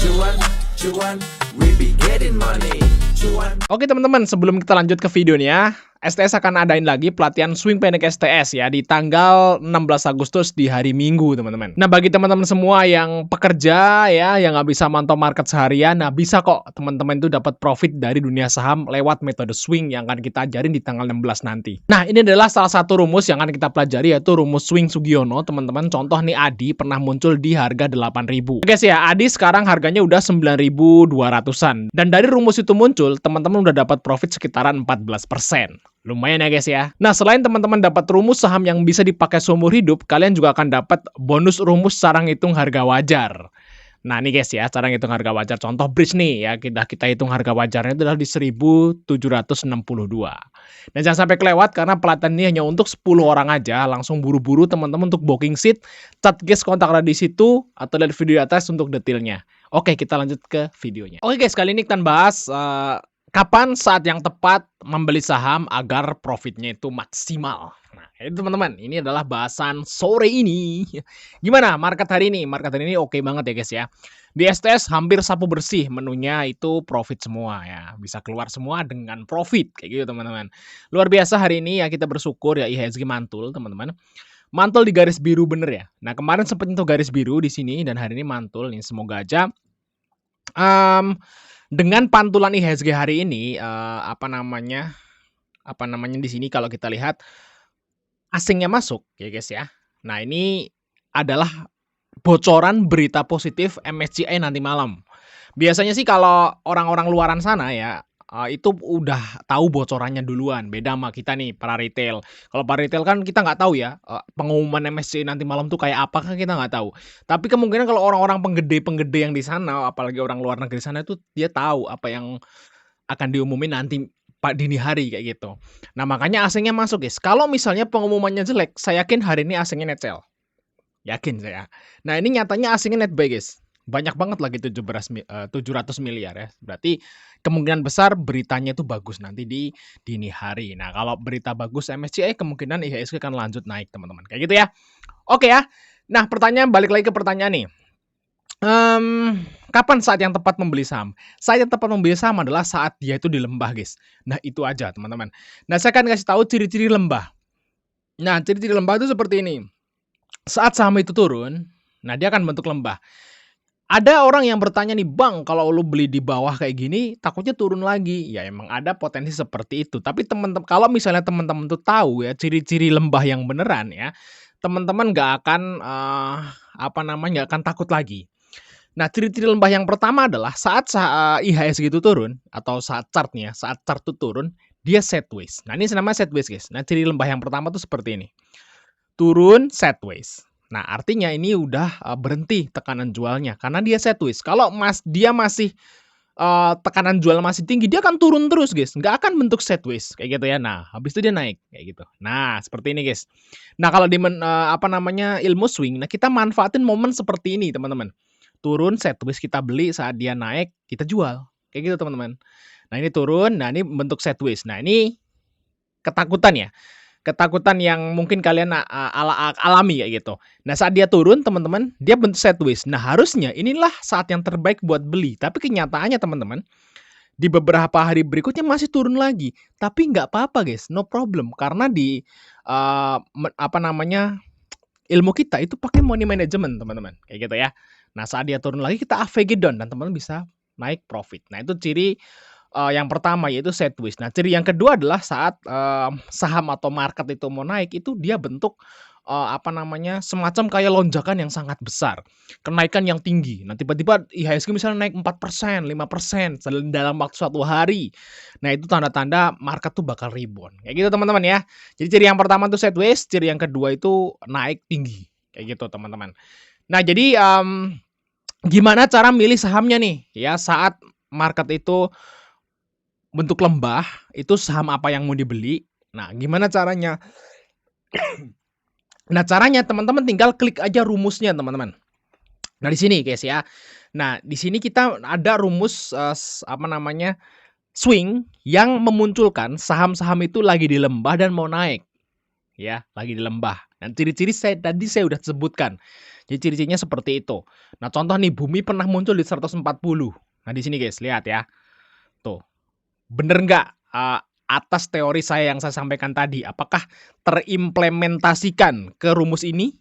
Cuan, cuan, we be getting money. Cuan. Oke teman-teman, sebelum kita lanjut ke videonya, STS akan adain lagi pelatihan swing pendek STS ya di tanggal 16 Agustus di hari Minggu teman-teman. Nah bagi teman-teman semua yang pekerja ya, yang nggak bisa mantau market seharian, nah bisa kok teman-teman itu dapat profit dari dunia saham lewat metode swing yang akan kita ajarin di tanggal 16 nanti. Nah ini adalah salah satu rumus yang akan kita pelajari, yaitu rumus swing Sugiono teman-teman. Contoh nih Adi pernah muncul di harga 8.000. Oke sih ya, Adi sekarang harganya udah 9.200-an. Dan dari rumus itu muncul, teman-teman udah dapat profit sekitaran 14%. Lumayan ya guys ya. Nah selain teman-teman dapat rumus saham yang bisa dipakai seumur hidup, kalian juga akan dapat bonus rumus cara ngitung harga wajar. Nah nih guys ya, cara ngitung harga wajar. Contoh bridge nih ya, kita hitung harga wajarnya itu adalah di 1.762. Dan jangan sampai kelewat karena pelatihan ini hanya untuk 10 orang aja. Langsung buru-buru teman-teman untuk booking seat. Chat guys kontak di situ atau lihat video di atas untuk detailnya. Oke, kita lanjut ke videonya. Oke guys, kali ini kita bahas kapan saat yang tepat membeli saham agar profitnya itu maksimal. Nah, itu teman-teman, ini adalah bahasan sore ini. Gimana market hari ini? Market hari ini oke banget ya guys ya. Di STS hampir sapu bersih, menunya itu profit semua ya. Bisa keluar semua dengan profit kayak gitu teman-teman. Luar biasa hari ini ya, kita bersyukur ya IHSG mantul teman-teman. Mantul di garis biru bener ya. Nah, kemarin sempat nyentuh garis biru di sini dan hari ini mantul nih. Semoga aja dengan pantulan IHSG hari ini, apa namanya di sini kalau kita lihat asingnya masuk ya guys ya. Nah ini adalah bocoran berita positif MSCI nanti malam. Biasanya sih kalau orang-orang luaran sana ya, itu udah tahu bocorannya duluan, beda sama kita nih para retail. Kalau para retail kan kita nggak tahu ya, pengumuman MSCI nanti malam tuh kayak apa kan kita nggak tahu. Tapi kemungkinan kalau orang-orang penggede-penggede yang di sana, apalagi orang luar negeri sana itu dia tahu apa yang akan diumumin nanti dini hari kayak gitu. Nah makanya asingnya masuk guys. Kalau misalnya pengumumannya jelek, saya yakin hari ini asingnya net sell. Yakin saya. Nah ini nyatanya asingnya net buy guys. Banyak banget lagi 700 miliar ya. Berarti kemungkinan besar beritanya itu bagus nanti di dini hari. Nah kalau berita bagus MSCI kemungkinan IHSG akan lanjut naik teman-teman. Kayak gitu ya. Oke ya. Nah pertanyaan, balik lagi ke pertanyaan nih. Kapan saat yang tepat membeli saham? Saat yang tepat membeli saham adalah saat dia itu di lembah guys. Nah itu aja teman-teman. Nah saya akan kasih tahu ciri-ciri lembah. Nah ciri-ciri lembah itu seperti ini. Saat saham itu turun, nah dia akan bentuk lembah. Ada orang yang bertanya nih, "Bang, kalau lu beli di bawah kayak gini, takutnya turun lagi." Ya emang ada potensi seperti itu. Tapi teman-teman, kalau misalnya teman-teman tuh tahu ya ciri-ciri lembah yang beneran ya, teman-teman nggak akan nggak akan takut lagi. Nah, ciri-ciri lembah yang pertama adalah saat IHSG itu turun atau saat chart itu turun, dia sideways. Nah, ini namanya sideways, guys. Nah, ciri lembah yang pertama tuh seperti ini. Turun sideways. Nah, artinya ini udah berhenti tekanan jualnya karena dia sideways. Kalau dia masih tekanan jual masih tinggi, dia akan turun terus, guys. Nggak akan bentuk sideways kayak gitu ya. Nah, habis itu dia naik kayak gitu. Nah, seperti ini, guys. Nah, kalau di ilmu swing, nah kita manfaatin momen seperti ini, teman-teman. Turun sideways kita beli, saat dia naik kita jual. Kayak gitu, teman-teman. Nah, ini turun, nah ini bentuk sideways. Nah, ini ketakutan ya. Ketakutan yang mungkin kalian alami kayak gitu. Nah, saat dia turun, teman-teman, dia bentuk sideways. Nah, harusnya inilah saat yang terbaik buat beli. Tapi kenyataannya, teman-teman, di beberapa hari berikutnya masih turun lagi. Tapi nggak apa-apa, guys. No problem. Karena di ilmu kita itu pakai money management, teman-teman. Kayak gitu ya. Nah, saat dia turun lagi kita AVG down dan teman-teman bisa naik profit. Nah, itu ciri yang pertama yaitu sideways. Nah, ciri yang kedua adalah saat saham atau market itu mau naik, itu dia bentuk semacam kayak lonjakan yang sangat besar, kenaikan yang tinggi. Nah, tiba-tiba IHSG misalnya naik 4%, 5% dalam waktu 1 hari. Nah, itu tanda-tanda market tuh bakal rebound. Kayak gitu, teman-teman ya. Jadi ciri yang pertama tuh sideways, ciri yang kedua itu naik tinggi. Kayak gitu, teman-teman. Nah, jadi gimana cara milih sahamnya nih ya saat market itu bentuk lembah, itu saham apa yang mau dibeli? Nah, gimana caranya? Nah, caranya teman-teman tinggal klik aja rumusnya, teman-teman. Nah, di sini guys ya. Nah, di sini kita ada rumus swing yang memunculkan saham-saham itu lagi di lembah dan mau naik. Ya, lagi di lembah. Dan ciri-ciri tadi saya udah sebutkan. Jadi ciri-cirinya seperti itu. Nah, contoh nih bumi pernah muncul di 140. Nah, di sini guys, lihat ya. Tuh, bener nggak, atas teori saya yang saya sampaikan tadi, apakah terimplementasikan ke rumus ini?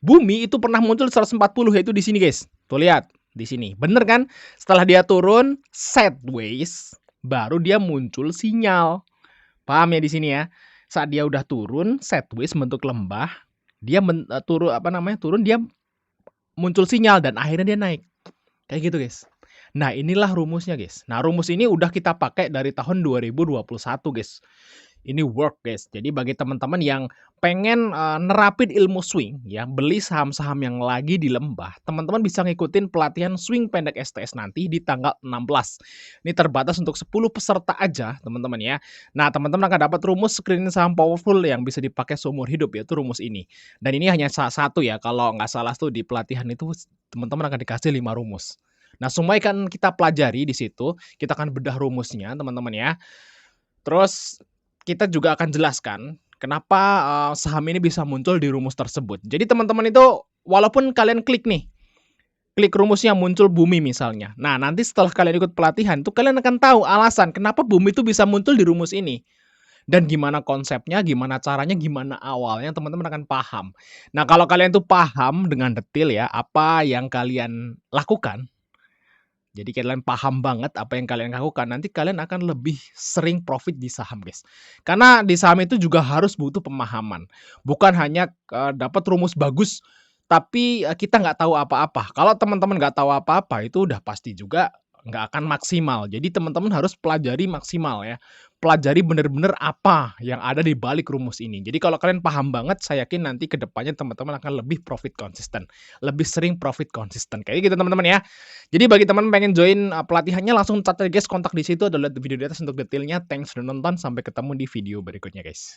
Bumi itu pernah muncul 140, yaitu di sini guys. Tuh lihat, di sini. Bener kan? Setelah dia turun sideways, baru dia muncul sinyal. Paham ya di sini ya? Saat dia udah turun sideways bentuk lembah, dia turun dia muncul sinyal dan akhirnya dia naik. Kayak gitu guys. Nah, inilah rumusnya guys. Nah, rumus ini udah kita pakai dari tahun 2021 guys. Ini work guys. Jadi bagi teman-teman yang pengen nerapin ilmu swing ya, beli saham-saham yang lagi di lembah, teman-teman bisa ngikutin pelatihan swing pendek STS nanti di tanggal 16. Ini terbatas untuk 10 peserta aja, teman-teman ya. Nah, teman-teman akan dapat rumus screening saham powerful yang bisa dipakai seumur hidup, yaitu rumus ini. Dan ini hanya salah satu ya, kalau nggak salah tuh di pelatihan itu teman-teman akan dikasih 5 rumus. Nah, semua akan kita pelajari di situ, kita akan bedah rumusnya, teman-teman ya. Terus kita juga akan jelaskan kenapa saham ini bisa muncul di rumus tersebut. Jadi teman-teman itu walaupun kalian klik nih, klik rumusnya muncul bumi misalnya. Nah, nanti setelah kalian ikut pelatihan itu kalian akan tahu alasan kenapa bumi itu bisa muncul di rumus ini. Dan gimana konsepnya, gimana caranya, gimana awalnya, teman-teman akan paham. Nah, kalau kalian tuh paham dengan detail ya apa yang kalian lakukan, jadi kalian paham banget apa yang kalian lakukan, nanti kalian akan lebih sering profit di saham, guys. Karena di saham itu juga harus butuh pemahaman. Bukan hanya dapat rumus bagus, tapi kita nggak tahu apa-apa. Kalau teman-teman nggak tahu apa-apa, itu udah pasti juga nggak akan maksimal. Jadi teman-teman harus pelajari maksimal ya. Pelajari bener-bener apa yang ada di balik rumus ini. Jadi kalau kalian paham banget, saya yakin nanti ke depannya teman-teman akan lebih profit konsisten. Lebih sering profit konsisten. Kayak gitu teman-teman ya. Jadi bagi teman pengen join pelatihannya langsung chat aja guys, kontak di situ, ada lihat video di atas untuk detailnya. Thanks sudah nonton, sampai ketemu di video berikutnya guys.